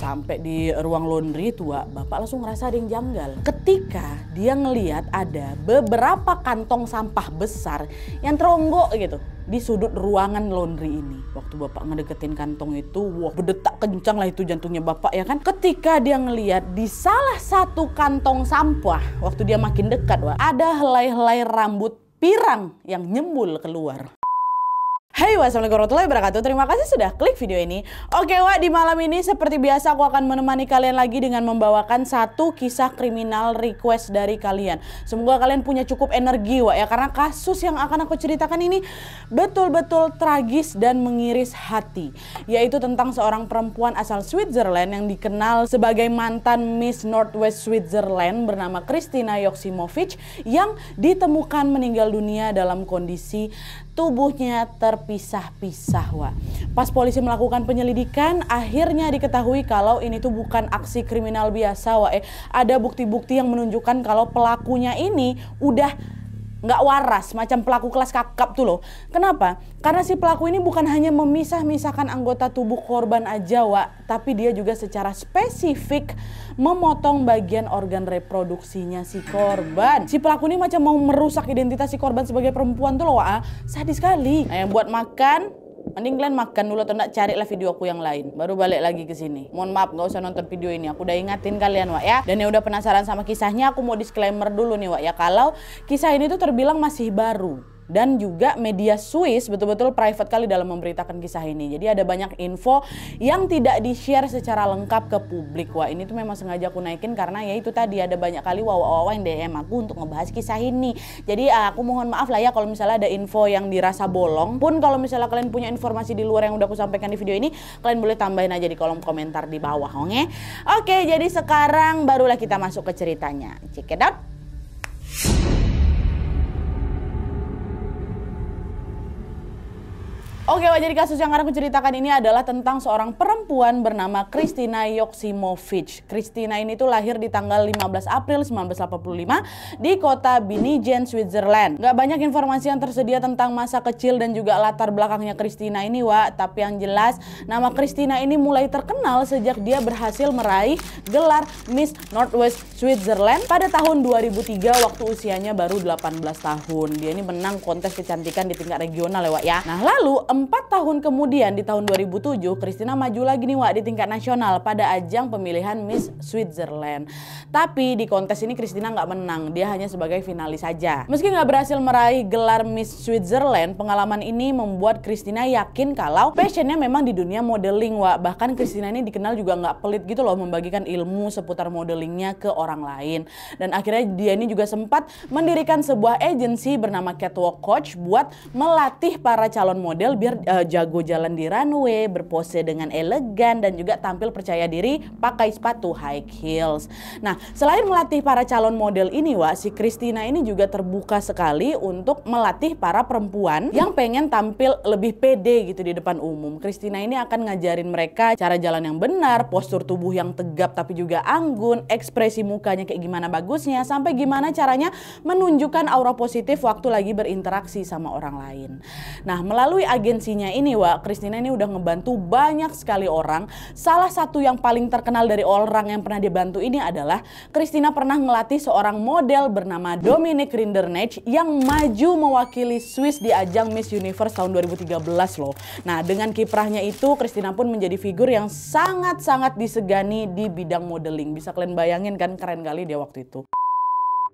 sampai di ruang laundry itu, bapak langsung ngerasa ada yang janggal. Ketika dia ngelihat ada beberapa kantong sampah besar yang teronggok gitu di sudut ruangan laundry ini. Waktu bapak ngedeketin kantong itu, wah berdetak kencang lah itu jantungnya bapak ya kan. Ketika dia ngelihat di salah satu kantong sampah, waktu dia makin dekat, ada helai-helai rambut pirang yang nyembul keluar. Hai, wassalamualaikum warahmatullahi wabarakatuh. Terima kasih sudah klik video ini. Oke, di malam ini seperti biasa aku akan menemani kalian lagi dengan membawakan satu kisah kriminal request dari kalian. Semoga kalian punya cukup energi, ya, karena kasus yang akan aku ceritakan ini betul-betul tragis dan mengiris hati. Yaitu tentang seorang perempuan asal Switzerland yang dikenal sebagai mantan Miss Northwest Switzerland bernama Kristina Yoksimovic yang ditemukan meninggal dunia dalam kondisi tubuhnya terpisah-pisah, Pas polisi melakukan penyelidikan, akhirnya diketahui kalau ini tuh bukan aksi kriminal biasa, Ada bukti-bukti yang menunjukkan kalau pelakunya ini udah nggak waras, macam pelaku kelas kakap tuh loh. Kenapa? Karena si pelaku ini bukan hanya memisah-misahkan anggota tubuh korban aja, tapi dia juga secara spesifik memotong bagian organ reproduksinya si korban. Si pelaku ini macam mau merusak identitas si korban sebagai perempuan tuh loh, sadis sekali. Nah, yang buat makan, mending kalian makan dulu atau enggak, carilah video aku yang lain baru balik lagi ke sini. Mohon maaf nggak usah nonton video ini, aku udah ingatin kalian, ya. Dan yang udah penasaran sama kisahnya, aku mau disclaimer dulu nih, ya, kalau kisah ini tuh terbilang masih baru. Dan juga media Swiss betul-betul private kali dalam memberitakan kisah ini. Jadi ada banyak info yang tidak di-share secara lengkap ke publik. Ini tuh memang sengaja aku naikin karena ya itu tadi ada banyak kali yang DM aku untuk ngebahas kisah ini. Jadi aku mohon maaf lah ya kalau misalnya ada info yang dirasa bolong. Pun kalau misalnya kalian punya informasi di luar yang udah aku sampaikan di video ini, kalian boleh tambahin aja di kolom komentar di bawah, oke? Oke, jadi sekarang barulah kita masuk ke ceritanya. Check it out. Oke, jadi kasus yang akan aku ceritakan ini adalah tentang seorang perempuan bernama Kristina Yoksimovic. Kristina ini tuh lahir di tanggal 15 April 1985 di kota Bingen, Switzerland. Gak banyak informasi yang tersedia tentang masa kecil dan juga latar belakangnya Kristina ini, tapi yang jelas nama Kristina ini mulai terkenal sejak dia berhasil meraih gelar Miss Northwest Switzerland pada tahun 2003 waktu usianya baru 18 tahun. Dia ini menang kontes kecantikan di tingkat regional, ya. Nah, lalu 4 tahun kemudian di tahun 2007 Kristina maju lagi nih, di tingkat nasional pada ajang pemilihan Miss Switzerland. Tapi di kontes ini Kristina nggak menang, dia hanya sebagai finalis saja. Meski nggak berhasil meraih gelar Miss Switzerland, pengalaman ini membuat Kristina yakin kalau passionnya memang di dunia modeling, Bahkan Kristina ini dikenal juga nggak pelit gitu loh membagikan ilmu seputar modelingnya ke orang lain. Dan akhirnya dia ini juga sempat mendirikan sebuah agensi bernama Catwalk Coach buat melatih para calon model biar jago jalan di runway, berpose dengan elegan, dan juga tampil percaya diri pakai sepatu high heels. Nah, selain melatih para calon model ini, si Kristina ini juga terbuka sekali untuk melatih para perempuan yang pengen tampil lebih pede gitu di depan umum. Kristina ini akan ngajarin mereka cara jalan yang benar, postur tubuh yang tegap tapi juga anggun, ekspresi mukanya kayak gimana bagusnya, sampai gimana caranya menunjukkan aura positif waktu lagi berinteraksi sama orang lain. Nah, melalui agensinya ini, Kristina ini udah ngebantu banyak sekali orang. Salah satu yang paling terkenal dari orang yang pernah dibantu ini adalah Kristina pernah ngelatih seorang model bernama Dominique Rinderknecht yang maju mewakili Swiss di ajang Miss Universe tahun 2013 loh. Nah, dengan kiprahnya itu Kristina pun menjadi figur yang sangat-sangat disegani di bidang modeling. Bisa kalian bayangin kan, keren kali dia waktu itu.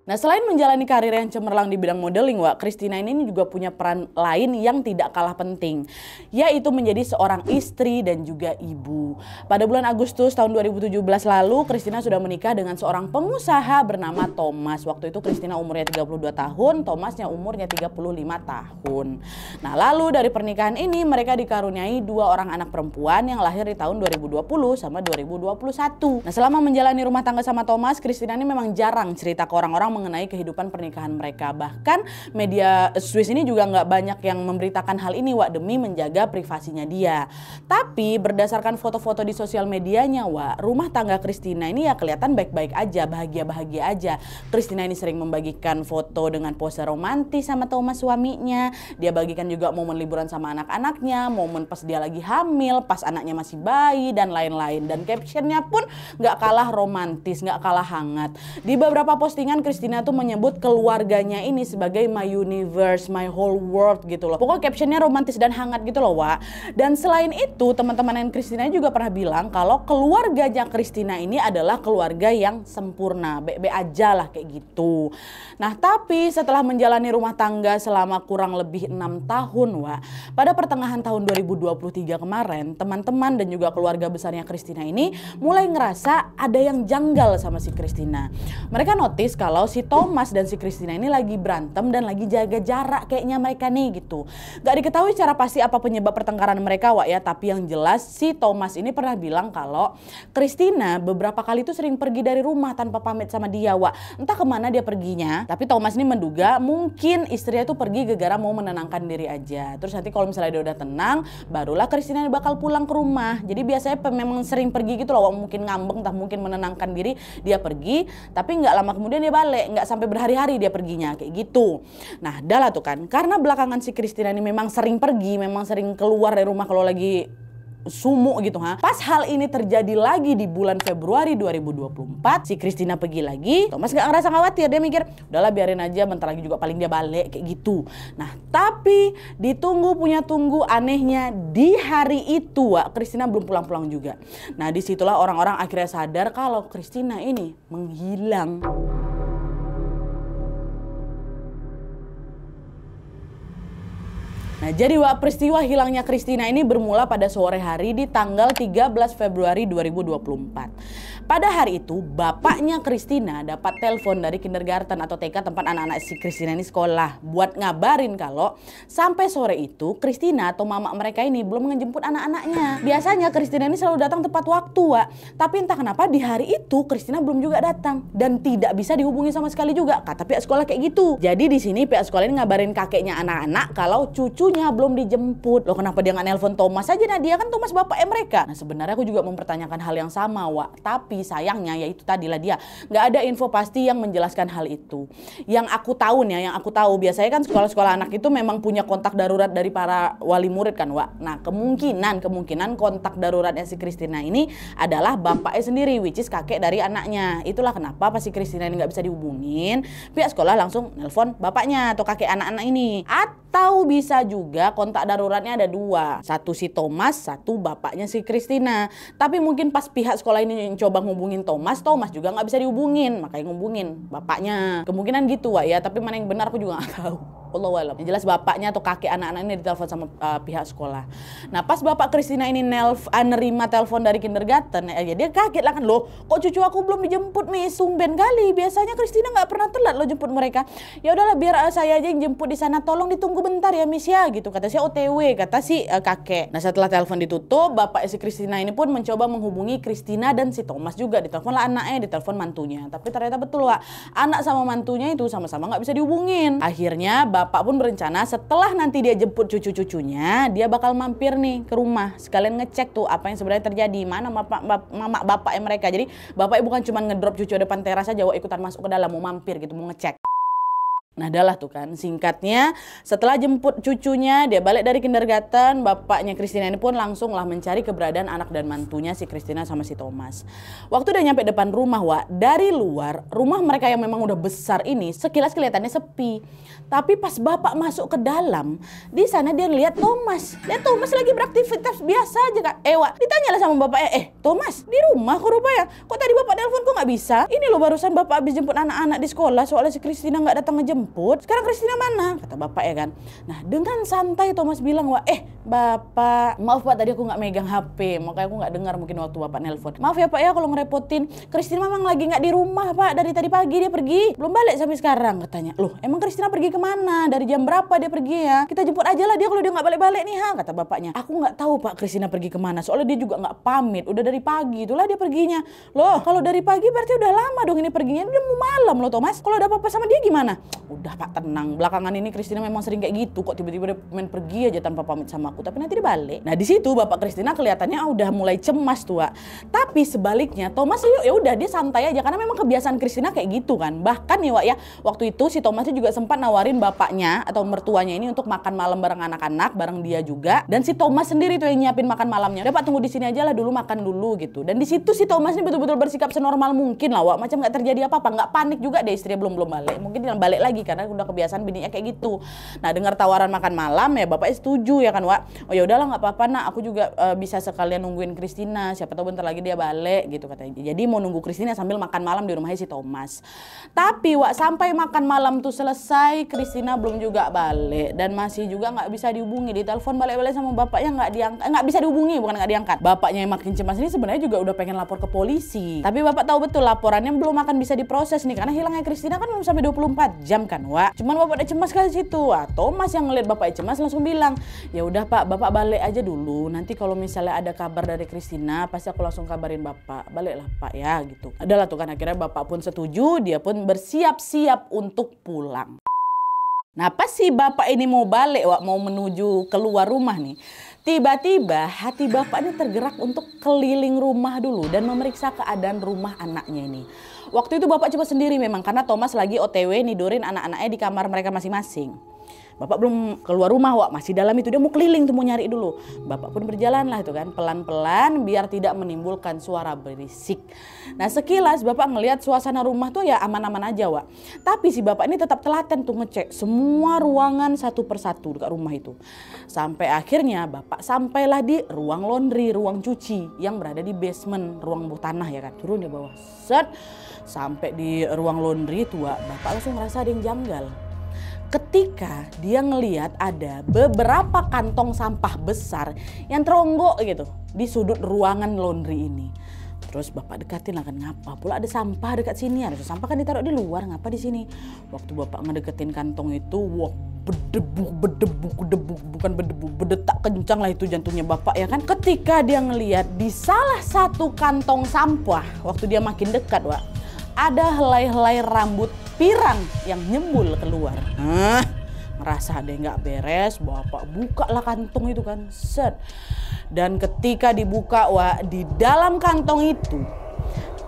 Nah, selain menjalani karir yang cemerlang di bidang modeling, Kristina ini juga punya peran lain yang tidak kalah penting, yaitu menjadi seorang istri dan juga ibu. Pada bulan Agustus tahun 2017 lalu, Kristina sudah menikah dengan seorang pengusaha bernama Thomas. Waktu itu Kristina umurnya 32 tahun, Thomasnya umurnya 35 tahun. Nah, lalu dari pernikahan ini mereka dikaruniai 2 orang anak perempuan yang lahir di tahun 2020 sama 2021. Nah, selama menjalani rumah tangga sama Thomas, Kristina ini memang jarang cerita ke orang-orang mengenai kehidupan pernikahan mereka. Bahkan media Swiss ini juga nggak banyak yang memberitakan hal ini, Wak, demi menjaga privasinya dia. Tapi berdasarkan foto-foto di sosial medianya, Wak, rumah tangga Christina ini ya kelihatan baik-baik aja, bahagia-bahagia aja. Christina ini sering membagikan foto dengan pose romantis sama Thomas suaminya. Dia bagikan juga momen liburan sama anak-anaknya, momen pas dia lagi hamil, pas anaknya masih bayi, dan lain-lain. Dan captionnya pun nggak kalah romantis, nggak kalah hangat. Di beberapa postingan Christina tuh menyebut keluarganya ini sebagai my universe, my whole world gitu loh. Pokoknya captionnya romantis dan hangat gitu loh, Wak. Dan selain itu teman-teman Christina juga pernah bilang kalau keluarganya Christina ini adalah keluarga yang sempurna, be-be aja lah kayak gitu. Nah tapi setelah menjalani rumah tangga selama kurang lebih 6 tahun, Wak, pada pertengahan tahun 2023 kemarin, teman-teman dan juga keluarga besarnya Christina ini mulai ngerasa ada yang janggal sama si Christina. Mereka notice kalau si Thomas dan si Christina ini lagi berantem dan lagi jaga jarak kayaknya mereka nih gitu. Gak diketahui secara pasti apa penyebab pertengkaran mereka, Wak, ya, tapi yang jelas si Thomas ini pernah bilang kalau Christina beberapa kali tuh sering pergi dari rumah tanpa pamit sama dia, Wak. Entah kemana dia perginya, tapi Thomas ini menduga mungkin istrinya tuh pergi gara-gara mau menenangkan diri aja. Terus nanti kalau misalnya dia udah tenang, barulah Christina bakal pulang ke rumah. Jadi biasanya memang sering pergi gitu loh, Wak. Mungkin ngambek, entah mungkin menenangkan diri, dia pergi, tapi nggak lama kemudian dia balik, nggak sampai berhari-hari dia perginya kayak gitu. Nah, dah lah tuh kan, karena belakangan si Christina ini memang sering pergi, memang sering keluar dari rumah kalau lagi sumuk gitu, ha. Pas hal ini terjadi lagi di bulan Februari 2024, si Christina pergi lagi. Thomas gak ngerasa khawatir, dia mikir udahlah biarin aja, bentar lagi juga paling dia balik kayak gitu. Nah tapi ditunggu punya tunggu, anehnya di hari itu, Wak, Christina belum pulang-pulang juga. Nah disitulah orang-orang akhirnya sadar kalau Christina ini menghilang. Nah jadi, Wak, peristiwa hilangnya Christina ini bermula pada sore hari di tanggal 13 Februari 2024. Pada hari itu bapaknya Christina dapat telepon dari kindergarten atau TK tempat anak-anak si Christina ini sekolah buat ngabarin kalau sampai sore itu Christina atau mama mereka ini belum ngejemput anak-anaknya. Biasanya Christina ini selalu datang tepat waktu, Wak. Tapi entah kenapa di hari itu Christina belum juga datang dan tidak bisa dihubungi sama sekali juga, kata pihak sekolah kayak gitu. Jadi di sini pihak sekolah ini ngabarin kakeknya anak-anak kalau cucunya belum dijemput. Loh kenapa dia nggak nelpon Thomas aja? Nah dia kan Thomas bapaknya mereka. Nah sebenarnya aku juga mempertanyakan hal yang sama, Wak. Tapi sayangnya yaitu tadilah dia nggak ada info pasti yang menjelaskan hal itu. Yang aku tahu nih, yang aku tahu biasanya kan sekolah-sekolah anak itu memang punya kontak darurat dari para wali murid kan, Wak. Nah kemungkinan kontak daruratnya si Christina ini adalah bapaknya sendiri, which is kakek dari anaknya. Itulah kenapa pas si Christina ini nggak bisa dihubungin, pihak sekolah langsung nelpon bapaknya atau kakek anak-anak ini. Atau bisa juga kontak daruratnya ada dua, satu si Thomas, satu bapaknya si Christina. Tapi mungkin pas pihak sekolah ini coba ngubungin Thomas juga nggak bisa dihubungin, makanya ngubungin bapaknya. Kemungkinan gitu, Wak, ya, tapi mana yang benar aku juga nggak tahu. Allahualam. Yang jelas bapaknya atau kakek anak-anak ini ditelepon sama pihak sekolah. Nah pas bapak Christina ini nerima telepon dari kindergarten, ya dia kaget lah kan, loh kok cucu aku belum dijemput, Miss, sumben kali. Biasanya Christina nggak pernah telat lo jemput mereka. Ya udahlah biar saya aja yang jemput di sana, tolong ditunggu bentar ya, Miss, ya gitu. Kata si OTW, kata si kakek. Nah setelah telepon ditutup, bapak si Christina ini pun mencoba menghubungi Christina dan si Thomas juga. Ditelepon lah anaknya, ditelepon mantunya. Tapi ternyata betul, Wak, anak sama mantunya itu sama-sama nggak bisa dihubungin. Akhirnya bapak pun berencana setelah nanti dia jemput cucu-cucunya, dia bakal mampir nih ke rumah sekalian ngecek tuh apa yang sebenarnya terjadi, mana mama bapaknya mereka. Jadi bapaknya bukan cuma ngedrop cucu depan teras aja, Wak, ikutan masuk ke dalam, mau mampir gitu, mau ngecek. Nah adalah tuh kan, singkatnya setelah jemput cucunya, dia balik dari kindergarten, bapaknya Christina ini pun langsung lah mencari keberadaan anak dan mantunya si Christina sama si Thomas. Waktu udah nyampe depan rumah, Wak, dari luar rumah mereka yang memang udah besar ini sekilas kelihatannya sepi. Tapi pas bapak masuk ke dalam, di sana dia lihat Thomas. Lihat Thomas lagi beraktivitas biasa aja, Kak. Wak, ditanyalah sama bapaknya, Thomas di rumah kok rupanya? Kok tadi bapak telepon kok nggak bisa? Ini loh barusan bapak habis jemput anak-anak di sekolah, soalnya si Christina nggak datang ngejemput. Sekarang Christina mana? Kata bapak ya kan. Nah dengan santai Thomas bilang, Wak, Bapak, maaf Pak, tadi aku nggak megang HP, makanya aku nggak dengar mungkin waktu Bapak nelpon. Maaf ya Pak ya kalau ngerepotin. Christina memang lagi nggak di rumah Pak, dari tadi pagi dia pergi, belum balik sampai sekarang katanya. Loh, emang Christina pergi kemana? Dari jam berapa dia pergi ya? Kita jemput aja lah dia kalau dia nggak balik-balik nih ha, kata bapaknya. Aku nggak tahu Pak Christina pergi kemana, soalnya dia juga nggak pamit, udah dari pagi itulah dia perginya. Loh, kalau dari pagi berarti udah lama dong ini perginya, udah mau malam loh Thomas. Kalau ada apa-apa sama dia gimana? Udah Pak tenang, belakangan ini Christina memang sering kayak gitu kok, tiba-tiba dia main pergi aja tanpa pamit sama aku, tapi nanti dia balik. Nah di situ Bapak Christina kelihatannya udah mulai cemas tuh Wak. Tapi sebaliknya Thomas ya udah dia santai aja karena memang kebiasaan Christina kayak gitu kan. Bahkan nih Wak ya, waktu itu si Thomasnya juga sempat nawarin bapaknya atau mertuanya ini untuk makan malam bareng anak-anak, bareng dia juga. Dan si Thomas sendiri tuh yang nyiapin makan malamnya. Udah Pak tunggu di sini aja lah dulu, makan dulu gitu. Dan di situ si Thomas ini betul-betul bersikap senormal mungkin lah Wak, macam nggak terjadi apa-apa, nggak panik juga deh istrinya belum balik. Mungkin dia balik lagi karena udah kebiasaan bininya kayak gitu. Nah dengar tawaran makan malam ya bapaknya setuju ya kan Wak. Oh ya udahlah nggak apa-apa nak, aku juga bisa sekalian nungguin Christina, siapa tahu bentar lagi dia balik gitu katanya. Jadi mau nunggu Christina sambil makan malam di rumahnya si Thomas. Tapi Wak sampai makan malam tuh selesai, Christina belum juga balik dan masih juga nggak bisa dihubungi. Ditelepon balik-balik sama bapaknya nggak diangkat, nggak bisa dihubungi, bukan nggak diangkat. Bapaknya yang makin cemas ini sebenarnya juga udah pengen lapor ke polisi. Tapi bapak tahu betul laporannya belum akan bisa diproses nih karena hilangnya Christina kan belum sampai 24 jam kan Wak. Cuman bapak udah cemas ke situ. Thomas yang ngeliat bapaknya cemas langsung bilang, ya udah Pak, bapak balik aja dulu. Nanti kalau misalnya ada kabar dari Christina, pasti aku langsung kabarin bapak. Baliklah Pak ya gitu. Adalah tuh kan akhirnya bapak pun setuju, dia pun bersiap-siap untuk pulang. Nah pas si bapak ini mau balik Wak, mau menuju keluar rumah nih, tiba-tiba hati bapak ini tergerak untuk keliling rumah dulu dan memeriksa keadaan rumah anaknya ini. Waktu itu bapak coba sendiri memang karena Thomas lagi OTW nidurin anak-anaknya di kamar mereka masing-masing. Bapak belum keluar rumah Wak, masih dalam itu, dia mau keliling tuh, mau nyari dulu. Bapak pun berjalan lah itu kan, pelan-pelan biar tidak menimbulkan suara berisik. Nah sekilas bapak ngelihat suasana rumah tuh ya aman-aman aja Wak. Tapi si bapak ini tetap telaten tuh ngecek semua ruangan satu persatu dekat rumah itu. Sampai akhirnya bapak sampailah di ruang laundry, ruang cuci yang berada di basement, ruang bawah tanah ya kan. Turun di bawah, set. Sampai di ruang laundry itu Wak, bapak langsung ngerasa ada yang janggal. Ketika dia ngelihat ada beberapa kantong sampah besar yang teronggok gitu di sudut ruangan laundry ini. Terus bapak dekatin lah kan, ngapa pula ada sampah dekat sini? Ada sampah kan ditaruh di luar, ngapa di sini? Waktu bapak ngedeketin kantong itu, wah bukan berdetak kencang lah itu jantungnya bapak ya kan. Ketika dia ngelihat di salah satu kantong sampah, waktu dia makin dekat Wak, ada helai-helai rambut pirang yang nyembul keluar. Ngerasa ada yang nggak beres, bapak buka lah kantong itu kan, set. Dan ketika dibuka Wak, di dalam kantong itu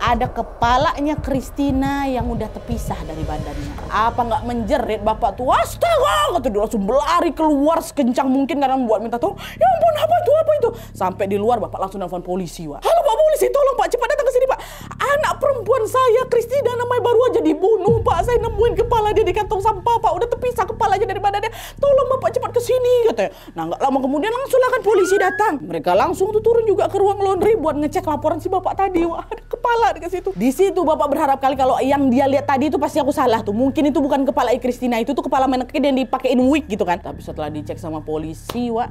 ada kepalanya Christina yang udah terpisah dari badannya. Apa nggak menjerit bapak tuh, astaga, kata dia langsung berlari keluar sekencang mungkin karena buat minta tolong. Ya ampun, apa itu? Sampai di luar bapak langsung nelfon polisi Wak. Halo Pak polisi, tolong Pak, cepat datang ke sini Pak. Anak perempuan saya Christina namanya baru aja dibunuh Pak. Saya nemuin kepala dia di kantong sampah Pak, udah terpisah kepalanya dari badannya. Tolong Bapak cepat ke sini katanya. Nah nggak lama kemudian langsung lah kan polisi datang. Mereka langsung tuh turun juga ke ruang laundry buat ngecek laporan si bapak tadi. Wah, ada kepala di situ. Di situ bapak berharap kali kalau yang dia lihat tadi itu pasti aku salah tuh. Mungkin itu bukan kepala Christina, itu tuh kepala mannequin yang dipakein wig gitu kan. Tapi setelah dicek sama polisi Wak,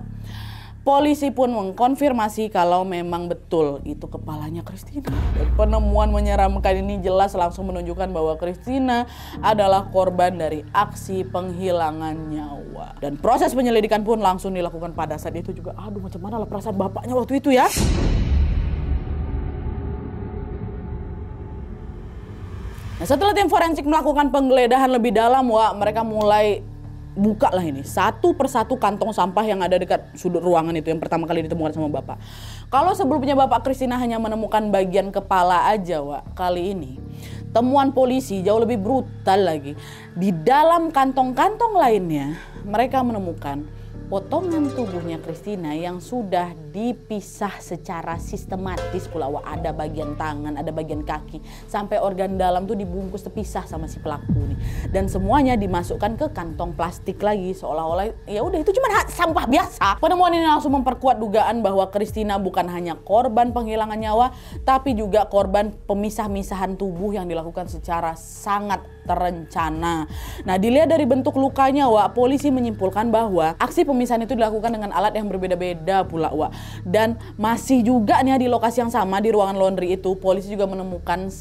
polisi pun mengkonfirmasi kalau memang betul itu kepalanya Christina. Dan penemuan menyeramkan ini jelas langsung menunjukkan bahwa Christina adalah korban dari aksi penghilangan nyawa. Dan proses penyelidikan pun langsung dilakukan pada saat itu juga. Aduh, macam mana lah perasaan bapaknya waktu itu ya. Nah, setelah tim forensik melakukan penggeledahan lebih dalam Wak, mereka mulai buka lah ini satu persatu kantong sampah yang ada dekat sudut ruangan itu yang pertama kali ditemukan sama bapak. Kalau sebelumnya bapak Christina hanya menemukan bagian kepala aja Wak, kali ini temuan polisi jauh lebih brutal lagi. Di dalam kantong-kantong lainnya mereka menemukan potongan tubuhnya Christina yang sudah dipisah secara sistematis pula Wak. Ada bagian tangan, ada bagian kaki, sampai organ dalam tuh dibungkus terpisah sama si pelaku nih. Dan semuanya dimasukkan ke kantong plastik lagi seolah-olah ya udah itu cuma sampah biasa. Penemuan ini langsung memperkuat dugaan bahwa Christina bukan hanya korban penghilangan nyawa, tapi juga korban pemisah-misahan tubuh yang dilakukan secara sangat terencana. Nah, dilihat dari bentuk lukanya, Wak, polisi menyimpulkan bahwa aksi pemisahan itu dilakukan dengan alat yang berbeda-beda pula, Wak. Dan masih juga nih di lokasi yang sama, di ruangan laundry itu, polisi juga menemukan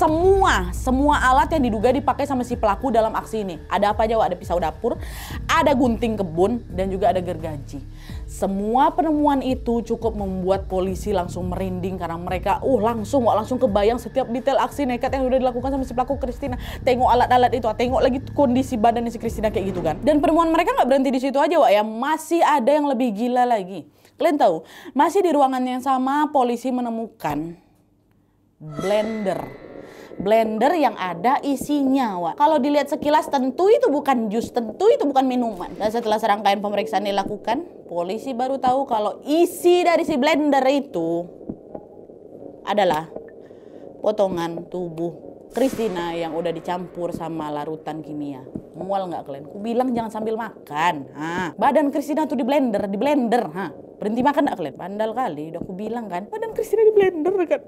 semua alat yang diduga dipakai sama si pelaku dalam aksi ini. Ada apa aja, Wak? Ada pisau dapur, ada gunting kebun, dan juga ada gergaji. Semua penemuan itu cukup membuat polisi langsung merinding karena mereka langsung kebayang setiap detail aksi nekat yang udah dilakukan sama si pelaku Christina. Tengok alat-alat itu, tengok lagi kondisi badannya si Christina kayak gitu kan. Dan penemuan mereka nggak berhenti di situ aja, Wak, ya. Masih ada yang lebih gila lagi. Kalian tahu, masih di ruangan yang sama polisi menemukan blender yang ada isinya, Wak. Kalau dilihat sekilas tentu itu bukan jus, tentu itu bukan minuman. Dan setelah serangkaian pemeriksaan dilakukan, polisi baru tahu kalau isi dari si blender itu adalah potongan tubuh Christina yang udah dicampur sama larutan kimia. Mual nggak kalian? Ku bilang jangan sambil makan. Badan Christina tuh di blender. Berhenti makan nggak kalian? Bandal kali, udah aku bilang kan. Badan Christina di blender dekat.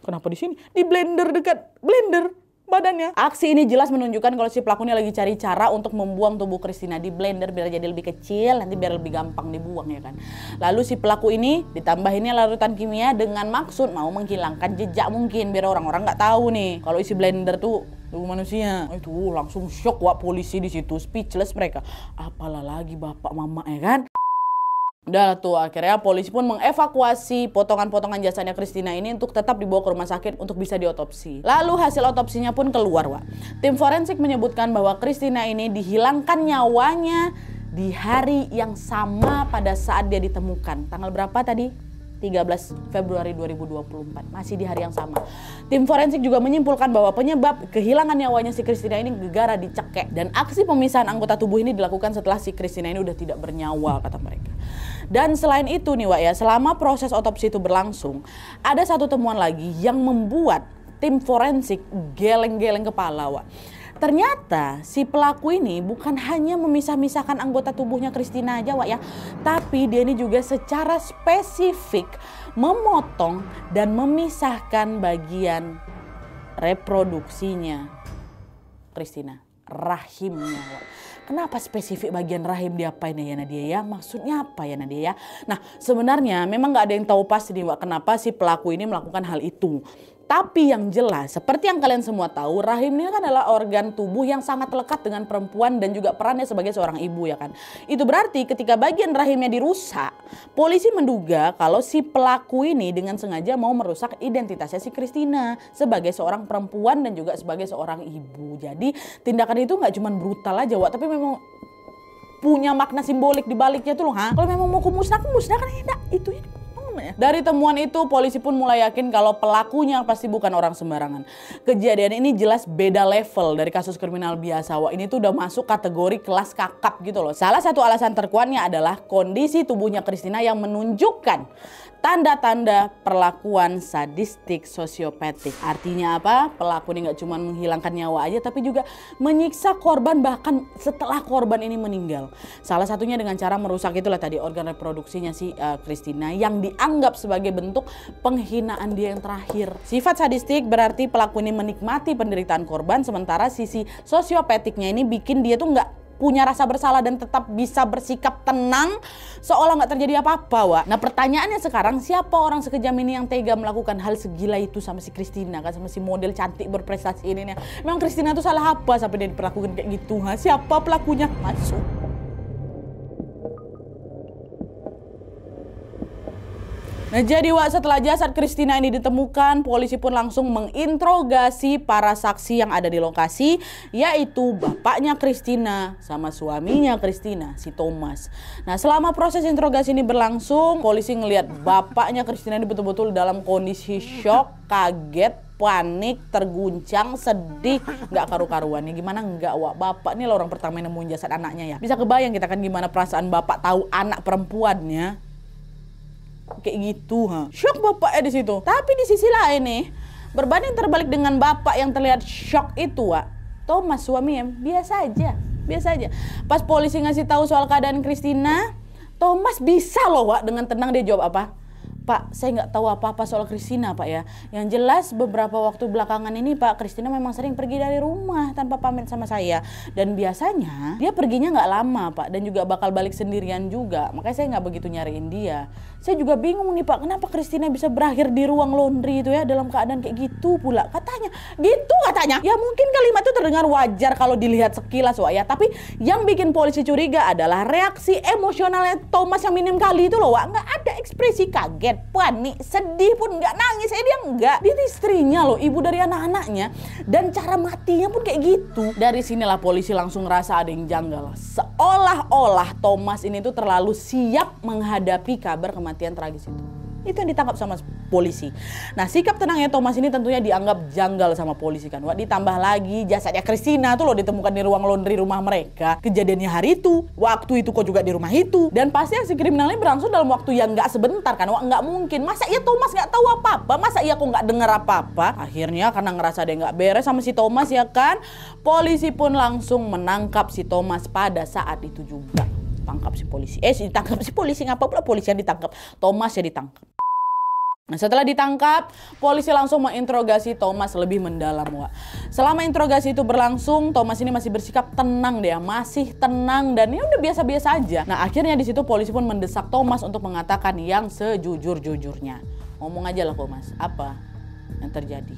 Kenapa di sini? Di blender dekat blender badannya. Aksi ini jelas menunjukkan kalau si pelakunya lagi cari cara untuk membuang tubuh Christina di blender biar jadi lebih kecil, nanti biar lebih gampang dibuang, ya kan. Lalu si pelaku ini ditambahinnya larutan kimia dengan maksud mau menghilangkan jejak mungkin biar orang-orang nggak tahu nih kalau isi blender tuh tubuh manusia. Itu langsung shock, Wak, polisi di situ, speechless mereka. Apalah lagi bapak mama, ya kan. Udah tuh, akhirnya polisi pun mengevakuasi potongan-potongan jasadnya Christina ini untuk tetap dibawa ke rumah sakit untuk bisa diotopsi. Lalu hasil otopsinya pun keluar, Wak. Tim forensik menyebutkan bahwa Christina ini dihilangkan nyawanya di hari yang sama pada saat dia ditemukan. Tanggal berapa tadi? 13 Februari 2024, masih di hari yang sama. Tim forensik juga menyimpulkan bahwa penyebab kehilangan nyawanya si Christina ini gegara dicekek. Dan aksi pemisahan anggota tubuh ini dilakukan setelah si Christina ini udah tidak bernyawa, kata mereka. Dan selain itu nih, Wak, ya, selama proses otopsi itu berlangsung, ada satu temuan lagi yang membuat tim forensik geleng-geleng kepala, Wak. Ternyata si pelaku ini bukan hanya memisah-misahkan anggota tubuhnya Christina aja, Wak, ya, tapi dia ini juga secara spesifik memotong dan memisahkan bagian reproduksinya Christina, rahimnya, Wak. Kenapa spesifik bagian rahim diapain ya Nadia ya? Maksudnya apa ya Nadia ya? Nah, sebenarnya memang nggak ada yang tahu pasti nih, Wak, kenapa si pelaku ini melakukan hal itu. Tapi yang jelas, seperti yang kalian semua tahu, rahim ini kan adalah organ tubuh yang sangat lekat dengan perempuan dan juga perannya sebagai seorang ibu, ya kan. Itu berarti ketika bagian rahimnya dirusak, polisi menduga kalau si pelaku ini dengan sengaja mau merusak identitasnya si Christina sebagai seorang perempuan dan juga sebagai seorang ibu. Jadi tindakan itu nggak cuma brutal aja, Wak, tapi memang punya makna simbolik di baliknya tuh loh. Kalau memang mau kumusnahkan enak itu ya. Dari temuan itu, polisi pun mulai yakin kalau pelakunya pasti bukan orang sembarangan. Kejadian ini jelas beda level dari kasus kriminal biasa, Wak. Ini tuh udah masuk kategori kelas kakap gitu loh. Salah satu alasan terkuatnya adalah kondisi tubuhnya Christina yang menunjukkan tanda-tanda perlakuan sadistik sosiopatik. Artinya apa? Pelaku ini nggak cuma menghilangkan nyawa aja, tapi juga menyiksa korban bahkan setelah korban ini meninggal. Salah satunya dengan cara merusak itulah tadi organ reproduksinya si Christina yang dianggap sebagai bentuk penghinaan dia yang terakhir. Sifat sadistik berarti pelaku ini menikmati penderitaan korban, sementara sisi sosiopatiknya ini bikin dia tuh nggak punya rasa bersalah dan tetap bisa bersikap tenang seolah nggak terjadi apa-apa, Wak. Nah, pertanyaannya sekarang, siapa orang sekejam ini yang tega melakukan hal segila itu sama si Christina, kan, sama si model cantik berprestasi ini nih. Memang Christina tuh salah apa sampai dia diperlakukan kayak gitu? Siapa pelakunya? Masuk. Nah, jadi, Wak, setelah jasad Christina ini ditemukan, polisi pun langsung menginterogasi para saksi yang ada di lokasi, yaitu bapaknya Christina sama suaminya Christina, si Thomas. Nah, selama proses interogasi ini berlangsung, polisi ngelihat bapaknya Christina ini betul-betul dalam kondisi shock, kaget, panik, terguncang, sedih, nggak karu-karuan. Ya gimana nggak, Wak? Bapak ini lah orang pertama yang nemuin jasad anaknya ya. Bisa kebayang kita kan gimana perasaan bapak tahu anak perempuannya kayak gitu, Shock bapaknya di situ. Tapi di sisi lain nih, berbanding terbalik dengan bapak yang terlihat shock itu, Wak, Thomas suaminya biasa aja. Pas polisi ngasih tahu soal keadaan Christina, Thomas bisa loh, Wak, dengan tenang dia jawab apa? Pak, saya nggak tahu apa-apa soal Christina, Pak ya. Yang jelas beberapa waktu belakangan ini, Pak, Christina memang sering pergi dari rumah tanpa pamit sama saya. Dan biasanya dia perginya nggak lama, Pak, dan juga bakal balik sendirian juga. Makanya saya nggak begitu nyariin dia. Saya juga bingung nih, Pak, kenapa Christina bisa berakhir di ruang laundry itu ya dalam keadaan kayak gitu pula. Katanya, gitu katanya. Ya mungkin kalimat itu terdengar wajar kalau dilihat sekilas, Wak ya. Tapi yang bikin polisi curiga adalah reaksi emosionalnya Thomas yang minim kali itu loh, Wak. Nggak ada ekspresi kaget, panik, sedih pun nggak, nangis dia nggak. Dia istrinya loh, ibu dari anak-anaknya, dan cara matinya pun kayak gitu. Dari sinilah polisi langsung ngerasa ada yang janggal. Seolah-olah Thomas ini tuh terlalu siap menghadapi kabar kematian tragis itu. Itu yang ditangkap sama polisi. Nah, sikap tenangnya Thomas ini tentunya dianggap janggal sama polisi kan. Wah, ditambah lagi jasadnya Christina tuh loh ditemukan di ruang laundry rumah mereka. Kejadiannya hari itu, waktu itu kok juga di rumah itu. Dan pasti aksi kriminalnya berlangsung dalam waktu yang nggak sebentar kan. Wah, nggak mungkin. Masa iya Thomas nggak tahu apa-apa? Masa iya kok nggak dengar apa-apa? Akhirnya karena ngerasa dia nggak beres sama si Thomas ya kan, polisi pun langsung menangkap si Thomas pada saat itu juga. Tangkap si polisi. Ditangkap si polisi, ngapa pula polisi yang ditangkap? Thomas ya ditangkap. Nah, setelah ditangkap, polisi langsung menginterogasi Thomas lebih mendalam, Wak. Selama interogasi itu berlangsung, Thomas ini masih bersikap tenang dia, masih tenang dan ya udah biasa-biasa aja. Nah, akhirnya di situ polisi pun mendesak Thomas untuk mengatakan yang sejujur-jujurnya. Ngomong aja lah, Thomas, apa yang terjadi?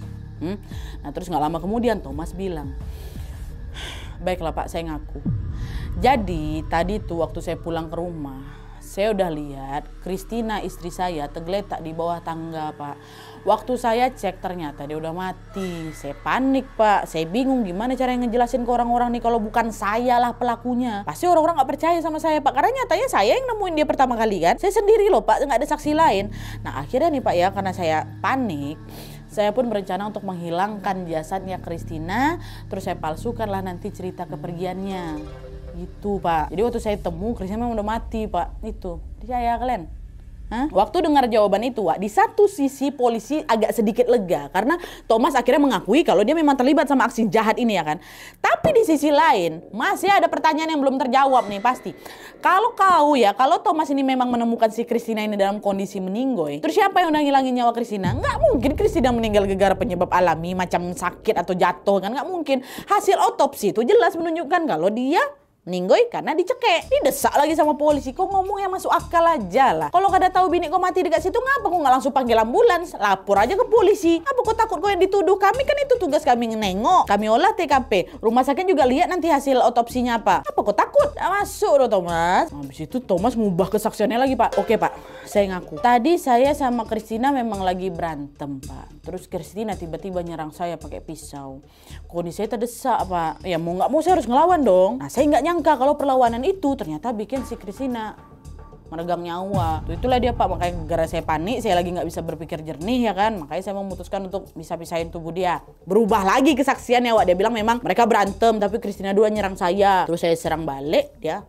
Nah, terus nggak lama kemudian Thomas bilang, baiklah Pak, saya ngaku. Jadi tadi tuh waktu saya pulang ke rumah, saya udah lihat Christina istri saya tergeletak di bawah tangga, Pak. Waktu saya cek ternyata dia udah mati. Saya panik, Pak. Saya bingung gimana cara ngejelasin ke orang-orang nih kalau bukan saya lah pelakunya. Pasti orang-orang nggak percaya sama saya, Pak. Karena nyatanya saya yang nemuin dia pertama kali kan. Saya sendiri loh, Pak. Nggak ada saksi lain. Nah akhirnya nih Pak ya, karena saya panik, saya pun berencana untuk menghilangkan jasadnya Christina. Terus saya palsukan lah nanti cerita kepergiannya. Gitu Pak. Jadi waktu saya temu Christina memang udah mati Pak. Itu percaya kalian? Hah? Waktu dengar jawaban itu Wak, di satu sisi polisi agak sedikit lega karena Thomas akhirnya mengakui kalau dia memang terlibat sama aksi jahat ini ya kan. Tapi di sisi lain masih ada pertanyaan yang belum terjawab nih pasti. Kalau Thomas ini memang menemukan si Christina ini dalam kondisi meninggoy, terus siapa yang udah ngilangin nyawa Christina? Nggak mungkin Christina meninggal gara-gara penyebab alami macam sakit atau jatuh kan, nggak mungkin. Hasil otopsi itu jelas menunjukkan kalau dia meninggoy karena dicekek. Didesak lagi sama polisi. Kok ngomong yang masuk akal aja lah. Kalau kada tahu bini kau mati dekat situ, ngapa kau nggak langsung panggil ambulans? Lapor aja ke polisi. Apa kau takut kau yang dituduh? Kami kan itu tugas kami nengok. Kami olah TKP. Rumah sakit juga lihat nanti hasil otopsinya apa. Apa kau takut? Nah, masuk loh Thomas. Habis itu Thomas mengubah kesaksiannya lagi Pak. Oke Pak, saya ngaku. Tadi saya sama Christina memang lagi berantem Pak. Terus Christina tiba-tiba nyerang saya pakai pisau. Kondisi saya terdesak Pak. Ya mau nggak mau saya harus ngelawan dong. Nah saya nggak nyangka kalau perlawanan itu ternyata bikin si Christina meregang nyawa. Itulah dia Pak, makanya gara saya panik, saya lagi nggak bisa berpikir jernih ya kan. Makanya saya memutuskan untuk bisa pisahin tubuh dia. Berubah lagi kesaksiannya Wak. Dia bilang memang mereka berantem tapi Christina dua nyerang saya. Terus saya serang balik, dia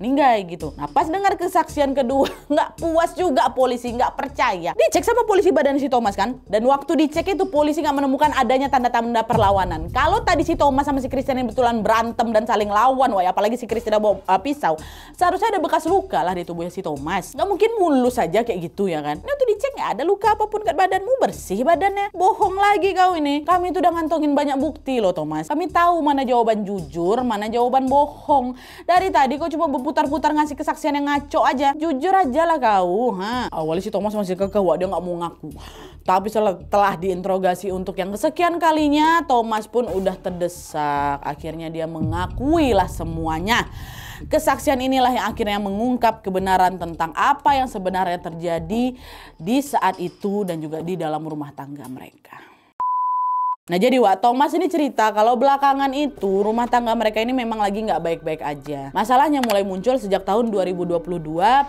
meninggal gitu. Nah pas dengar kesaksian kedua nggak puas juga polisi, nggak percaya. Dicek sama polisi badan si Thomas kan. Dan waktu dicek itu polisi nggak menemukan adanya tanda-tanda perlawanan. Kalau tadi si Thomas sama si Christina yang betulan berantem dan saling lawan, wah apalagi si Christina bawa pisau, seharusnya ada bekas luka lah di tubuhnya si Thomas. Nggak mungkin mulus saja kayak gitu ya kan. Nah waktu dicek nggak ada luka apapun ke badanmu, bersih badannya. Bohong lagi kau ini. Kami itu udah ngantongin banyak bukti loh Thomas. Kami tahu mana jawaban jujur, mana jawaban bohong. Dari tadi kau cuma putar-putar ngasih kesaksian yang ngaco aja. Jujur aja lah kau. Awalnya si Thomas masih kekeh, dia nggak mau ngaku. Tapi setelah diinterogasi untuk yang kesekian kalinya, Thomas pun udah terdesak. Akhirnya dia mengakui lah semuanya. Kesaksian inilah yang akhirnya mengungkap kebenaran tentang apa yang sebenarnya terjadi di saat itu dan juga di dalam rumah tangga mereka. Nah jadi Wak, Thomas ini cerita kalau belakangan itu rumah tangga mereka ini memang lagi nggak baik-baik aja. Masalahnya mulai muncul sejak tahun 2022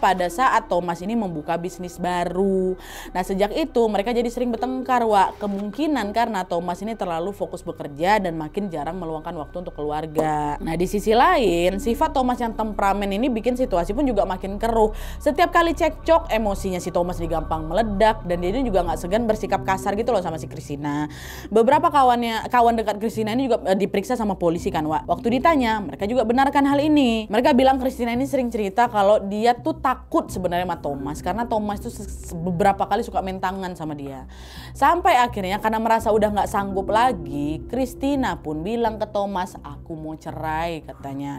pada saat Thomas ini membuka bisnis baru. Nah sejak itu mereka jadi sering bertengkar Wak. Kemungkinan karena Thomas ini terlalu fokus bekerja dan makin jarang meluangkan waktu untuk keluarga. Nah di sisi lain sifat Thomas yang temperamen ini bikin situasi pun juga makin keruh. Setiap kali cekcok emosinya si Thomas gampang meledak dan dia juga nggak segan bersikap kasar gitu loh sama si Christina. Beberapa beberapa kawan dekat Christina ini juga diperiksa sama polisi kan, Wak. Waktu ditanya, mereka juga benarkan hal ini. Mereka bilang Christina ini sering cerita kalau dia tuh takut sebenarnya sama Thomas karena Thomas tuh beberapa kali suka main tangan sama dia. Sampai akhirnya karena merasa udah nggak sanggup lagi, Christina pun bilang ke Thomas, aku mau cerai katanya.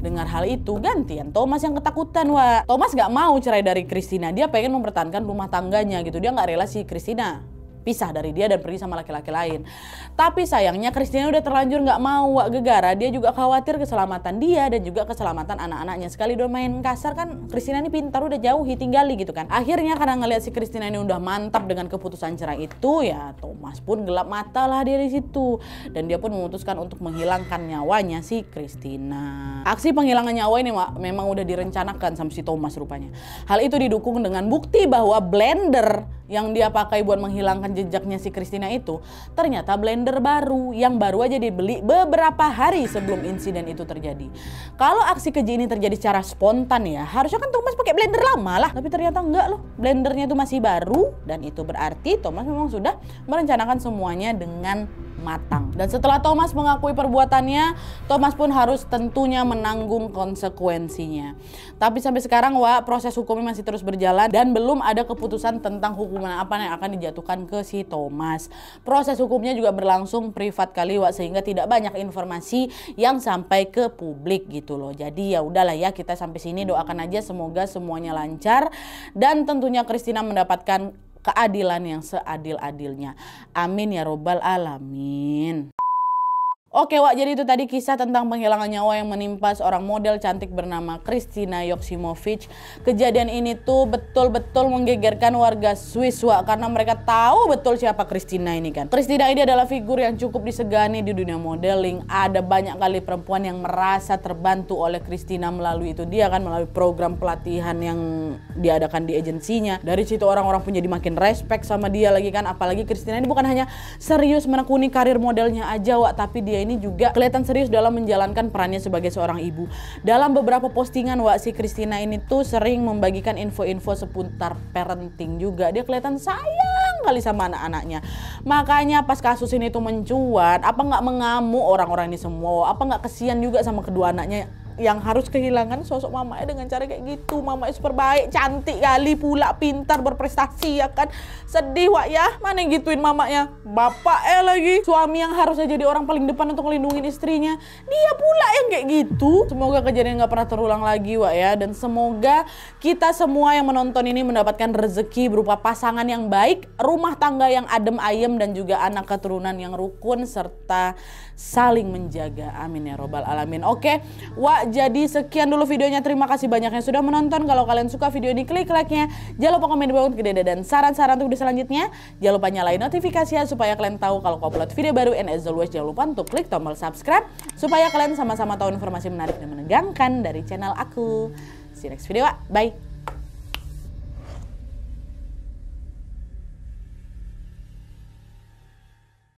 Dengar hal itu gantian Thomas yang ketakutan, Wak. Thomas nggak mau cerai dari Christina, dia pengen mempertahankan rumah tangganya gitu. Dia nggak rela si Christina pisah dari dia dan pergi sama laki-laki lain. Tapi sayangnya Christina udah terlanjur nggak mau, Wak. Gegara dia juga khawatir keselamatan dia dan juga keselamatan anak-anaknya. Sekali udah main kasar kan, Christina ini pintar, udah jauhi tinggali gitu kan. Akhirnya karena ngelihat si Christina ini udah mantap dengan keputusan cerai itu, ya Thomas pun gelap mata lah dia di situ. Dan dia pun memutuskan untuk menghilangkan nyawanya si Christina. Aksi penghilangan nyawa ini, Wak, memang udah direncanakan sama si Thomas rupanya. Hal itu didukung dengan bukti bahwa blender yang dia pakai buat menghilangkan jejaknya si Christina itu ternyata blender baru yang baru aja dibeli beberapa hari sebelum insiden itu terjadi. Kalau aksi keji ini terjadi secara spontan ya, harusnya kan Thomas pakai blender lama lah, tapi ternyata enggak loh, blendernya itu masih baru dan itu berarti Thomas memang sudah merencanakan semuanya dengan matang. Dan setelah Thomas mengakui perbuatannya, Thomas pun harus tentunya menanggung konsekuensinya. Tapi sampai sekarang, Wak, proses hukumnya masih terus berjalan dan belum ada keputusan tentang hukuman apa yang akan dijatuhkan ke si Thomas. Proses hukumnya juga berlangsung privat kali, Wak, sehingga tidak banyak informasi yang sampai ke publik gitu loh. Jadi ya udahlah ya, kita sampai sini doakan aja semoga semuanya lancar dan tentunya Christina mendapatkan keadilan yang seadil-adilnya. Amin ya robbal alamin. Oke, Wak, jadi itu tadi kisah tentang penghilangan nyawa yang menimpa seorang model cantik bernama Christina Yoksimovic. Kejadian ini tuh betul-betul menggegerkan warga Swiss, Wak, karena mereka tahu betul siapa Christina ini kan. Christina ini adalah figur yang cukup disegani di dunia modeling. Ada banyak kali perempuan yang merasa terbantu oleh Christina melalui itu dia kan, melalui program pelatihan yang diadakan di agensinya. Dari situ orang-orang pun jadi makin respect sama dia lagi kan. Apalagi Christina ini bukan hanya serius menekuni karir modelnya aja, Wak, tapi dia ini juga kelihatan serius dalam menjalankan perannya sebagai seorang ibu. Dalam beberapa postingan, Wak, si Christina ini tuh sering membagikan info-info seputar parenting juga. Dia kelihatan sayang kali sama anak-anaknya. Makanya pas kasus ini tuh mencuat, apa nggak mengamuk orang-orang ini semua? Apa nggak kesian juga sama kedua anaknya yang harus kehilangan sosok mamanya dengan cara kayak gitu? Mamanya super baik, cantik kali pula, pintar, berprestasi ya kan. Sedih, Wak, ya. Mana yang gituin mamanya? Bapak lagi, suami yang harusnya jadi orang paling depan untuk melindungi istrinya, dia pula yang kayak gitu. Semoga kejadian nggak pernah terulang lagi, Wak, ya. Dan semoga kita semua yang menonton ini mendapatkan rezeki berupa pasangan yang baik, rumah tangga yang adem ayem, dan juga anak keturunan yang rukun serta saling menjaga. Amin ya robbal alamin. Oke, Wak, jadi sekian dulu videonya. Terima kasih banyak yang sudah menonton. Kalau kalian suka video ini, klik like-nya. Jangan lupa komen di bawah untuk ide dan saran-saran untuk video selanjutnya. Jangan lupa nyalain notifikasi ya, supaya kalian tahu kalau aku upload video baru. And as always, jangan lupa untuk klik tombol subscribe supaya kalian sama-sama tahu informasi menarik dan menegangkan dari channel aku. See you next video, Wak. Bye.